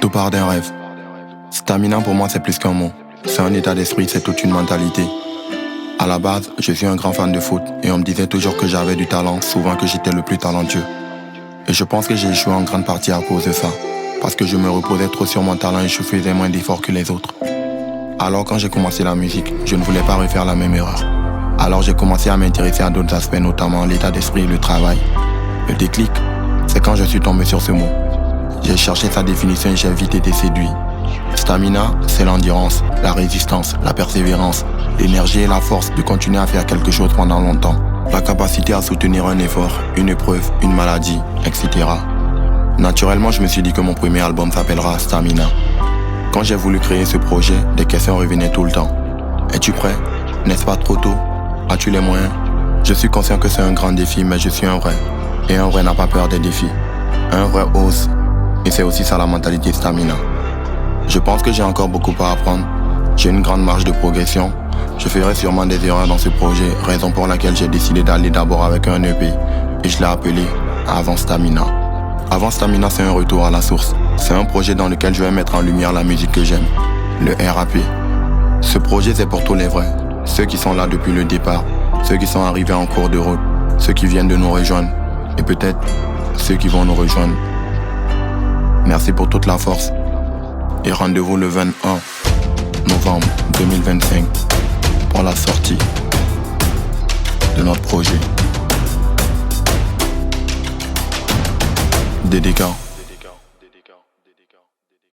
Tout part d'un rêve. Stamina pour moi c'est plus qu'un mot. C'est un état d'esprit, c'est toute une mentalité. À la base, je suis un grand fan de foot et on me disait toujours que j'avais du talent, souvent que j'étais le plus talentueux. Et je pense que j'ai échoué en grande partie à cause de ça. Parce que je me reposais trop sur mon talent et je faisais moins d'efforts que les autres. Alors quand j'ai commencé la musique, je ne voulais pas refaire la même erreur. Alors j'ai commencé à m'intéresser à d'autres aspects, notamment l'état d'esprit et le travail. Le déclic, c'est quand je suis tombé sur ce mot. J'ai cherché sa définition et j'ai vite été séduit. Stamina, c'est l'endurance, la résistance, la persévérance, l'énergie et la force de continuer à faire quelque chose pendant longtemps. La capacité à soutenir un effort, une épreuve, une maladie, etc. Naturellement, je me suis dit que mon premier album s'appellera Stamina. Quand j'ai voulu créer ce projet, des questions revenaient tout le temps. Es-tu prêt? N'est-ce pas trop tôt? As-tu les moyens? Je suis conscient que c'est un grand défi, mais je suis un vrai. Et un vrai n'a pas peur des défis. Un vrai ose. Et c'est aussi ça la mentalité Stamina. Je pense que j'ai encore beaucoup à apprendre. J'ai une grande marge de progression. Je ferai sûrement des erreurs dans ce projet, raison pour laquelle j'ai décidé d'aller d'abord avec un EP. Et je l'ai appelé Avant Stamina. Avant Stamina, c'est un retour à la source. C'est un projet dans lequel je vais mettre en lumière la musique que j'aime, le RAP. Ce projet, c'est pour tous les vrais. Ceux qui sont là depuis le départ, ceux qui sont arrivés en cours de route, ceux qui viennent de nous rejoindre, et peut-être ceux qui vont nous rejoindre. Merci pour toute la force. Et rendez-vous le 21 novembre 2025 pour la sortie de notre projet. Dédicat.